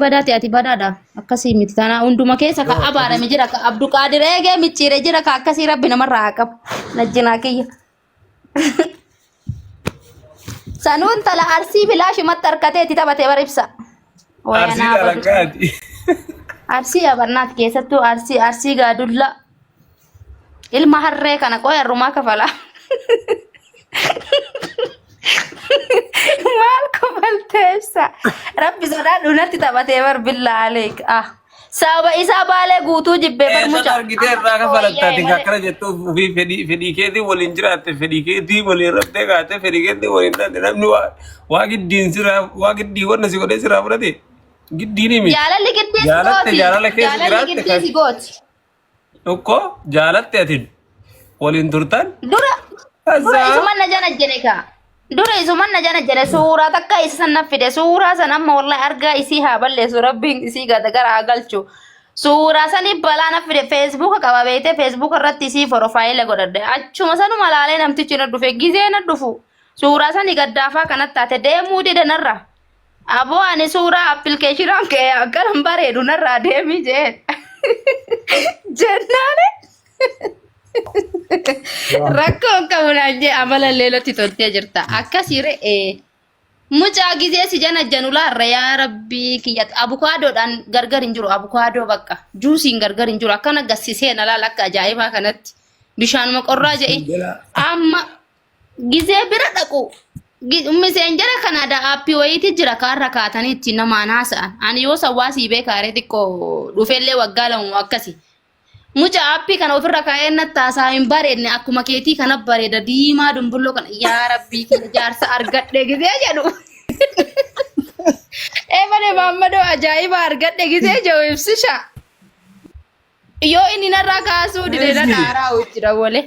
badhaate ati badhaadha akkasii miti tana hunduma keessa ka abaarame jira ka Abduu Qaadir eegee micciire jira ka akkasii rabbi namarraa haa qabu najjinaa kiyya sanuun tala arsii bilaashumatti harkateeti taphatee baribsa Arsii dalagaati. arsii abarnaat keessattuu arsii gaadulla ilma harree kana qoyarrumaa kafala maal kafalteessa rabbi sodaa dhunatti taphatee bar billaa aleek sababa isaa baalee guutuu jibbee barmuca Argitee irraa kafalattaatiin akkana jettuuf ofii fedhii keetii waliin jiraatte fedhii keetii waliin rabdee kaate fedhii keetii waliin taate namni waa giddiin siraa waa giddii wanna si godhee siraa fudhate giddiin himi jaalalli giddii jaalatte jaalala keessa jaalalli giddii si gooti tokko jaalatte atin waliin turtan dura isumanna jana jedhe ka dura isumanna jana jedhe suuraa takka isa san naffide suuraa san amma wallahi argaa isii haa balleessu rabbiin isii gara haa galchu suuraa sanii balaa naffide feesbuuka qaba beete feesbuuka irratti isii profaayila godhadhe achuma sanuma laalee namtichi na dhufe gizee na dhufu suuraa sanii gaddaafaa kanatti taate deemuu dide narra aboo ani suuraa appilikeeshinaan kee akkanan bareedu narraa deemii jeen jennaane rakkoon qabuudhaan jee amala leeloti toltee jirta akkasii re'ee mucaa gizee si jana janulaarra yaa rabbii kiyyat abukaadoodhaan gargar hin jiru abukaadoo bakka juusiin gargar hin jiru akkana gassisee nalaal akka ajaa'ibaa kanatti bishaanuma qorraa jedhi amma gizee bira dhaqu miseen jara kanada aappii wayiiti jira kaarra kaatanii ittiin namaan haasa'an ani yoo sawwaasii beekaaree xiqqoo dhufellee waggaa lamu akkasi mucha aappii kana ofirra kaa'ee nattaasaa hin bareedne akkuma keetii kana bareeda diimaa dumbulloo kana yaa rabbii kana jaarsa argadhe gizee jedhu eebane maammadoo ajaa'iba argadhe gizee jedhu ibsisha yoo inni narraa kaasuu didee na dhaaraa jira wale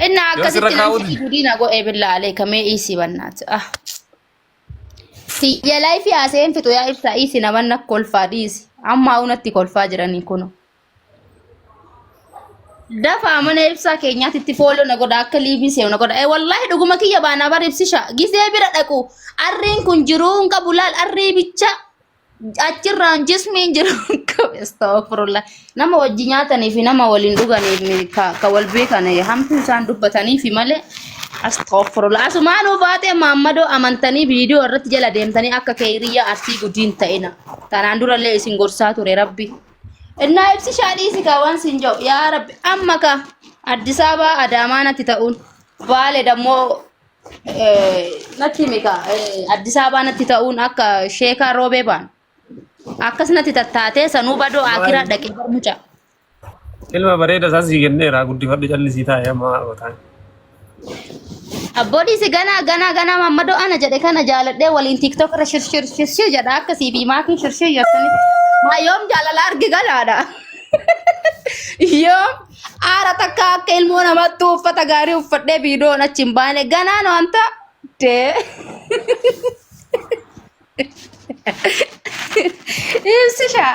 inna akkasitti namni gudina go'ee billaalee kamee isi bannaati Tiyya laifi aseen fitu yaa ibsa isi namanna kolfaa dhiisi amma unatti kolfaa jiranii kuno dafa mana ibsa keenyaatti itti fooloo na godha akka liibii seewu na godha wallahi dhuguma kiyya baanaa bar ibsisha gisee bira dhaqu arriin kun jiruun qabu laal arrii bicha achirraan jismiin jiruun qabu astaghfirullah nama wajji nyaatanii fi nama waliin dhuganiif ka wal beekan hamtuu isaan dubbatanii fi malee astaghfirullah asumaanuu baatee maammadoo amantanii viidiyoo irratti jala deemtanii akka keeriyaa arsii gudiin ta'ina tanaan durallee isin gorsaa ture rabbi innaa ibsi shaadhiisi kaawwan sin jiru yaa rabbi amma ka Addis Ababa Adaamaa natti ta'uun Baale dammoo natti mika Addis Ababa natti ta'uun akka sheekaa roobee baan akkas natti tattaatee sanuu badoo akiraa dhaqee barmuca ilma bareeda isaas sii kenneera guddifadhu callisii taa'ee amma otaan Abbodi si gana mammadoo ana jedhe kana jaaladhee waliin TikTok irra shirshir jedha akkasii fi maakin shirshir yeessanii maa yoom jaalala argi galaadha yoom aara takka akka ilmoo namatti uffata gaarii uffadhee viidiyoon achi hin baane ganaan wanta dee ibsisha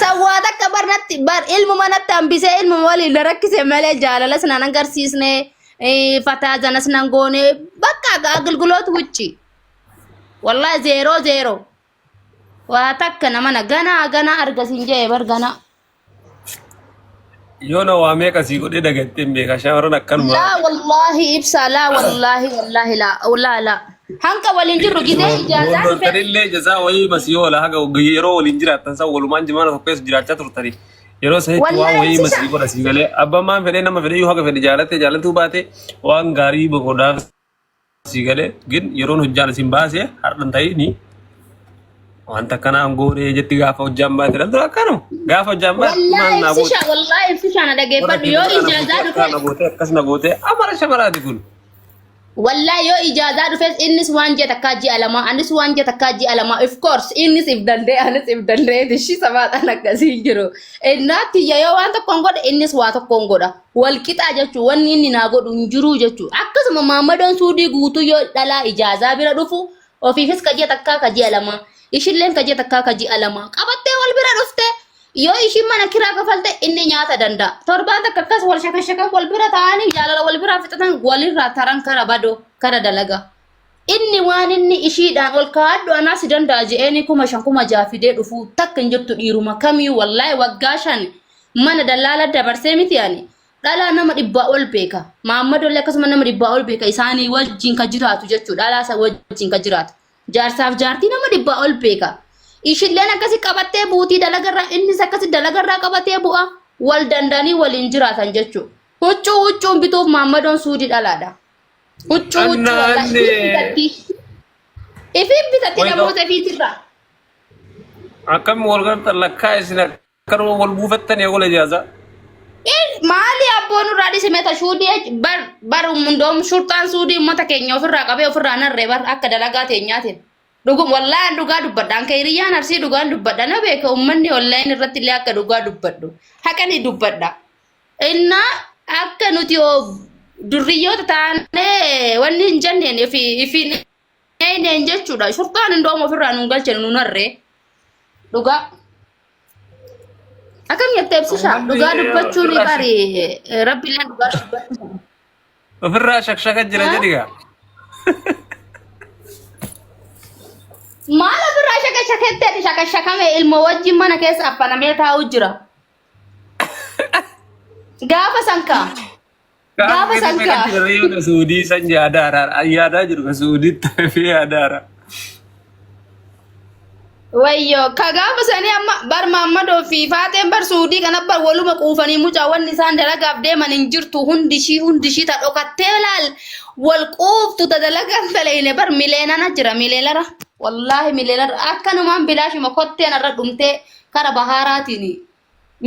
sawwaat akka barnatti bar ilmu manatti hambisee ilmu waliin na rakkise malee jaalala sanaan agarsiisne fataa janas nan goone bakka agilguloot wucci wallahi 0-0 waa takka namana gana argasin jee bar gana yoo na waa meeqa sii godhee dagattee beeka shamarran akkanuma la wallahi ibsa la wallahi la hanka waliin jirru gidee ijaazaa Waldortanillee jazaa wayii masii oola haga yeroo waliin jiraattan san walumaan jimaana tokko keessa jiraachaa turtanii yeroo sanitti waan wayii masii godha sii galee abbaan maan fedhee nama fedhee yoo haga fedhe jaalattuu baate waan gaarii boqodaaf sii galee gin yeroon hojjaan isin baasee hardhan ta'ini wanta kanaan goonee jetti gaafa hojjaan baate daldala akkanuma gaafa hojjaan baate maal naa goote wallahi ibsishaan dhageeffadhu yoo ijaazaa dhufe akkas na goote amara shamaraati kun wallahi yo ijaza dhufes innis waan jeta kaji alama anis waan jeta kaji alama of course innis if dande dishi sabaata nakasi jiru innati yo waan tokko godha innis waa tokko godha wal qixa jechu wanni inni na godhu injiru jechu akkasuma mamadon suudi guutu yo dhala ijaza bira dhufu ofifis kaji takka kaji alama ishilleen kaji takka kaji alama qabatte wal bira dhufte yo ishi mana kira kafalte inni nyaata danda torban takka kas wal shaka wal bira taani jaalala wal bira fitatan walirra taran kara bado kara dalaga inni waan inni ishiidhaan ol kaaddu anaas danda'a je'eni kuma shan kuma jaafidee dhufu takka hin jirtu dhiiruma kamii wallahi waggaa shan mana dallala dabarsee miti yani dhala nama dhibbaa ol beeka Maammadollee akkasuma nama dhibbaa ol beeka isaanii wajjin ka jiraatu jechuudha dhala isa wajjin ka jiraatu jaarsaaf jaartii nama dhibbaa ol beeka ishilleen akkasi qabattee buutii dalagarraa innis akkasi dalagarraa qabatee bu'a wal dandanii waliin jiraatan jechuudha huccuun bituuf Maammadoon suudii dhalaadha huccuu wallahi ifin bitatti namoota fiitirraa akkam wal garta lakkaa isin akkanuma wal buufattan eegola ijaaza maali abboon irraa dhisimeta shuudii bar mundoom shurtaan suudii ummata keenya ofirraa qabee ofirraa narree bar akka dalagaa teenyaatiin dhugum wallahi dhugaa dubbadhaan ka hiriyyaan arsii dhugaan dubbadha na beeka ummanni online irratti illee akka dhugaa dubbadhu haqani dubbadha inna akka nuti durriyoota taanee wanni hin jenneen ifin neen jechuudha shurtaan indoom ofirraa nuun galchenu nuun harree dhugaa akam yatteebsisha dhugaa dubbachuun bari rabbiilleen dhugaa dubbatu ofirraa shakshaka jira jedhiga maal ofirraa shakashaketti shakashakame ilmoo wajjin mana keessa affanamee taa'u jira gaafa sanka Suudii san yaadaara yaadaa jiru ka suudii ta'ee yaadaara wayyo ka gaafa sanii amma bar Maammadoo fi Faateen bar suudii kana bar waluma quufanii mucaawwan isaan dalagaaf deeman hin jirtu hundishii ta dhokattee laal wal quuftu ta dalagaan taleene bar mileenana jira mileelara wallahi mileelara akkanumaan bilaashuma kotteen irra dhumtee kara bahaaraatiin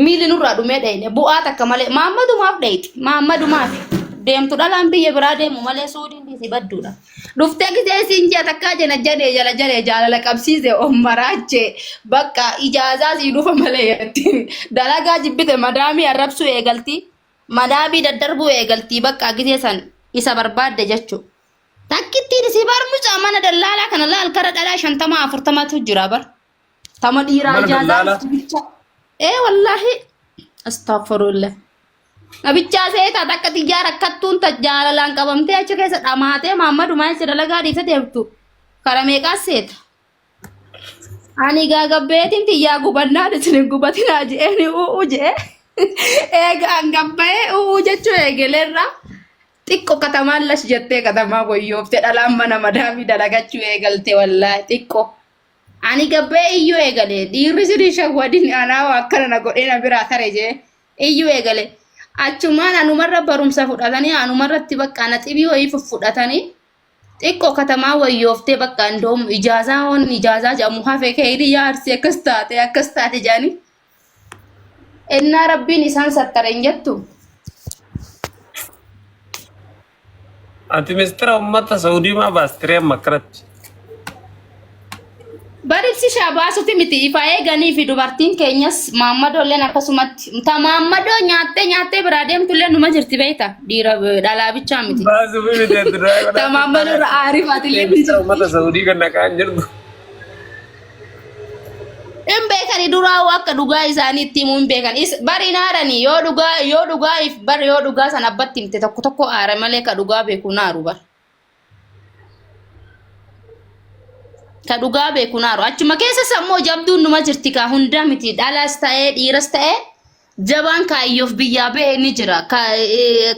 miilinurraa dhumee dhayne bu'aa takka malee Maammadumaaf dhayti Maammadumaaf deemtu dhalaan biyya biraa deemu malee suudiin dhiisii badduudha dhuftee gisee siin jee takkaa jena jedhee jala jedhee jaalala qabsiise ommaraache bakka ijaazaa sii dhufa malee yetti dalagaa jibbite madaamii arrabsuu eegaltii madaamii daddarbuu eegaltii bakka gisee san isa barbaadde jechuu takkittiin isii bar mucaa mana dallaalaa kana laal kara dhalaa 50-40tu jira bar tama dhiiraa ijaazaa wallahi astaghfirullah Abichaa seeta takka tijaara akkattuun tajjaalalaan qabamtee achi keessa dhamaatee Maammadumaa isa dalagaa dhiisa deemtu kara meeqaas seeta ani gaagabbeetiin tiyyaa gubannaan isin gubatinaa je'eni u'u je'e eegaan gabbayee u'u jechuu eegaleerra xiqqoo katamaan lash jettee katamaa boyyooftee dhalaan mana madaamii dalagachuu eegalte wallaahi xiqqoo ani gabbee iyyuu eegale dhiirri sirii shawwadin anaa akkana na godhee na biraa tare jee iyyuu eegale achumaan anumarra barumsa fudhatanii anumarratti bakka na xibii wayii fudhatanii xiqqoo katamaa wayyooftee bakka indoom ijaazaa jedhamu hafee ka'ee yaarsi akkas taate jaanii ennaa rabbiin isaan sattaren jettu ati mistira ummata Saudii maa baastiree amma akkanatti baribsi shabaasuti miti ifa eeganii fi dubartiin keenyas Maammadolleen akkasumatti ta Maammadoo nyaattee biraa deemtullee numa jirti beekta dhiira dhalaa bichaa miti baasuu fi miti ta Maammadoo irra aarifaatilee mistira ummata Saudii kan naqaan jirtu in beekani duraa akka dhugaa isaanii itti himuun beekan bari naaranii yoo dhugaa san abbatti himte tokko aara malee ka dhugaa beeku naaru bar ka dhugaa beeku naaru achuma keessa sammoo jabduun numa jirti ka hunda miti dhalaas ta'ee dhiiras ta'ee jabaan kaayyoof biyyaa ba'e ni jira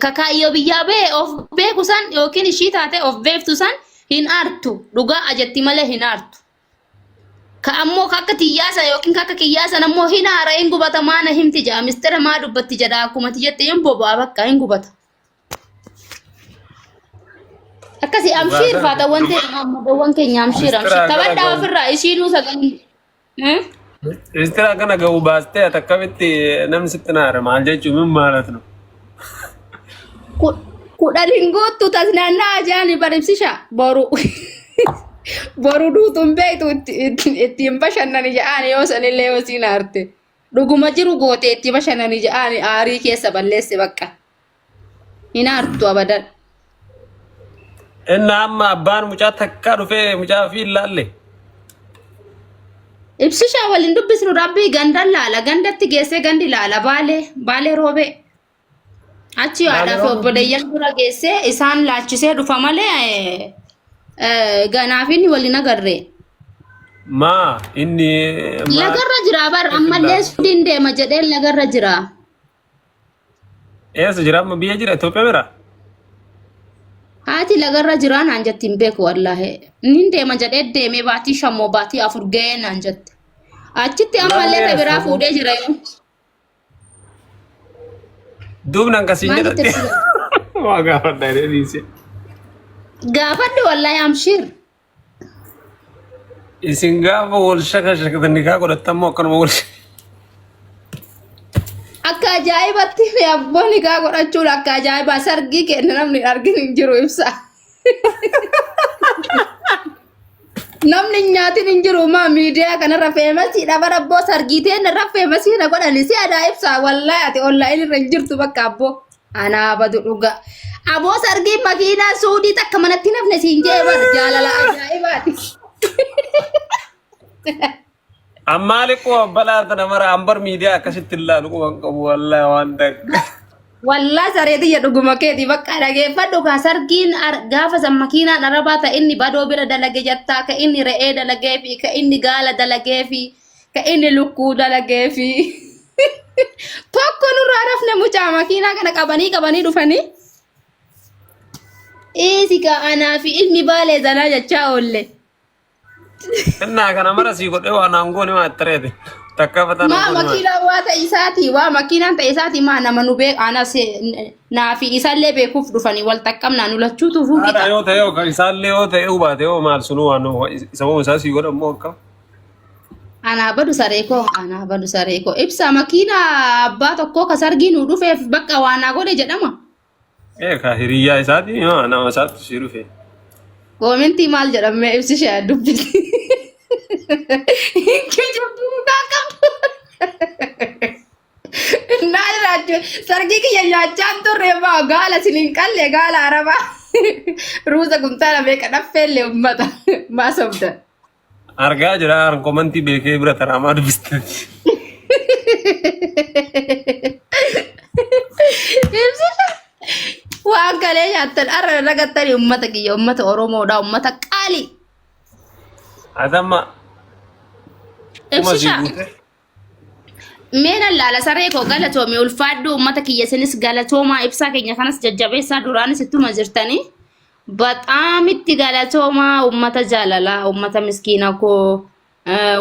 ka kaayyoo biyyaa ba'e of beeku san yookiin ishii taate of beektu san hin aartu dhugaa ajetti malee hin aartu ka ammoo akka tiyyaasa yookiin akka kiyyaasa ammoo hin aara hin gubata maana himti jaa mistira maa dubbatti jedha akkuma tijjette hin boba'a bakka hin gubata akkasi amshiir faata wanti Maammadoowwan keenya amshiir tabadhaa ofirraa ishiinuu sagan mistira kana ga'u baastee akkamitti namni sitti naara maal jechuun min maalat no kudhanin guuttu tasnaannaa ajaani baribsisha boru duutuun beektu ittiin bashannani jedhaani yoo sanillee yoo siin aarte dhuguma jiru goote itti bashannani jedhaani aarii keessa balleesse bakka hin aartu abadan inna amma abbaan mucaa takkaa dhufee mucaa fi ilaalle ibsisha waliin dubbisnu rabbii gandan laala gandatti geessee gandi laala baalee roobee achi yaadhaa fi obboleeyyan dura geessee isaan laachisee dhufa malee Ganaafin walina garree. Ma inni Lagarra jira bar ammallee suudiin deema jedhee lagarra jira. eessa jira amma biyya jira Itoophiyaa bira? Haati lagarra jira naan jetti hin beeku wallahi. Nin deema jedhee deemee baatii shammoo baatii afur ga'ee naan jette. Achitti ammallee ta biraa fuudhee jira yoo. Duubnaan kasiin jedhatte. Waa gaafadha jedhee dhiise. Gaafadhu wallahi amshir. Isin gaafa wal shakatanii kaa godhatammoo akkanuma wal Akka ajaa'ibatti fi abboonni kaa godhachuun akka ajaa'ibaa sargii kenna namni arginu hin jiru ibsa. Namni nyaatin hin jiru maa miidiyaa kanarra feemasiidha bara abboo sargiiteen irra feemasiidha godhani si adaa ibsa wallahi ati online irra hin jirtu bakka abboo. Anaa badu dhuga. Aboo sargii makiinaa suudii takka manatti nafne siin jee bara jaalala ajaa'ibaati. Ammaali koo balaata namara ambar miidiyaa akkasitti ilaalu waan qabu wallahi waan dakka. Wallahi sareeti ya dhuguma keeti bakka dhageeffadhu ka sargiin gaafa san makiinaan arabaa ta inni badoo bira dalage jattaa ka inni re'ee dalagee fi ka inni gaala dalagee fi ka inni lukkuu dalagee fi tokko nurraa rafne mucaa makiinaa kana qabanii dhufanii. Eesi ka anaa fi ilmi baalee zanaa jechaa oolle. Innaa kana mara sii godhee waan aangoon himaa ittareete. Takka fatan Ma makiinaan waa ta'isaati waa makiinaan ta'isaati maa nama nu beek anas naa fi isallee beekuuf dhufanii wal taqqabnaa nu lachuutu fuudhita. Haadha yoo ta'e yookaan isaallee yoo ta'e hubaate yoo maal sunuu waan isa moo isaa sii godhamoo akkam. Anaa badu sareekoo ibsa makiinaa abbaa tokkoo ka sargii nu dhufeef bakka waanaa godhe jedhama. Ka hiriyyaa isaati nama isaatti sii dhufe. Koomentii maal jedhamee ibsi ishee dubbisi. Sargii kiyya nyaachaan turre maa gaala siniin qalle gaala arabaa. Ruuza kumtaala meeqa dhaffeellee ummata maa sobda. Argaa jira komantii beekee bira taraamaa dubbistati. Waan kalee nyaattan arra ragattanii ummata kiyya ummata Oromoodha ummata qaali. Adamma. Ibsisha. Meena laala saree koo galatoomii ulfaadhu ummata kiyya sinis galatoomaa ibsaa keenya kanas jajjabeessaa duraanis ittuma jirtanii. Baxaamitti galatoomaa ummata jaalalaa ummata miskiina koo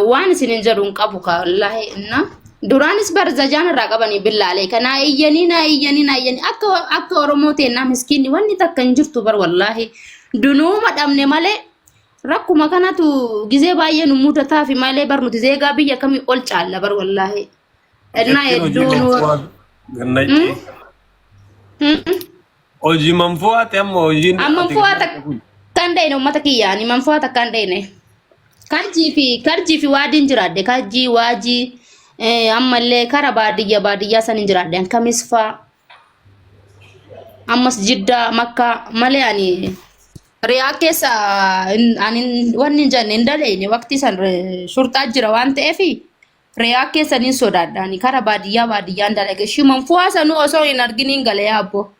waan isinin jedhu hin qabu ka wallahi inna. Duraanis barzajaan irraa qabanii billaalee kanaa iyyanii akka Oromoo teennaa miskiinni wanni takka hin jirtu bar wallahi dunuuma dhabne malee rakkuma kanatu gizee baay'ee nu mudataa fi malee bar nuti zeegaa biyya kamii ol caalla bar wallahi. Innaa hedduun hojii manfuwaati amma hojiin manfuwaata kan dheene uummata kiyyaani manfuwaata kan dheene karjii fi waadiin jiraadde karjii waajii ammallee kara baadiyyaa san hin jiraadde ankamis faa ammas jiddaa makkaa malee ani riyaa keessa ani wanni jenne hin daleene waqtii san shurxaa jira waan ta'eefi riyaa keessa nin sodaadhaani kara baadiyyaan dalage shiman fu'aa sanuu osoo hin arginiin galee abbo.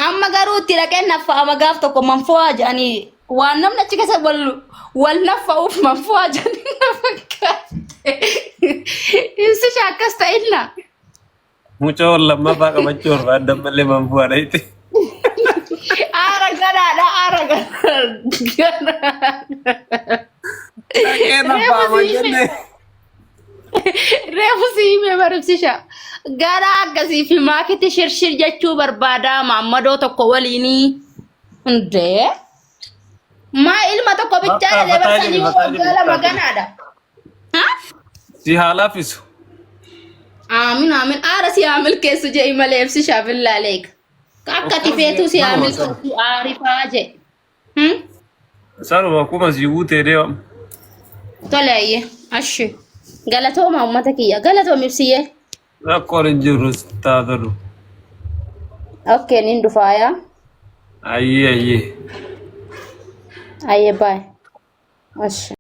Amma garuu itti dhaqee naffa'ama gaaf tokko manfu'aa jedhanii waan namni achi keessa wal naffa'uuf manfu'aa jedhanii nafakkaate. Ibsi akkas ta'inna. Mucaa wal lammaffaa qabachuu barbaadda malee manfu'aa dhayti. Aara ganaadha aara ganaadha. Dhaqee naffa'ama jennee. Reefu siimee barumsisha. Gara akkasii fi maakitti shirshir jechuu barbaada Maammadoo tokko waliinii. Hundee. Maa ilma tokko bichaa dhalee barsanii waggaa lama ganaadha. Si haalaafisu. Aamin. Aara si haamil keessu jee malee ibsishaa billaalee. Akka tifeetu si haamil keessu aarifaa jee. Saruma akkuma si guutee deema. Tole ayyee. Ashee. Galatooma uummata kiyya galatoom ibsiyyee. Rakkoon hin jirru taatadu. Okay nin dhufaayaa. Ayyee. Ayyee baay. Ashee.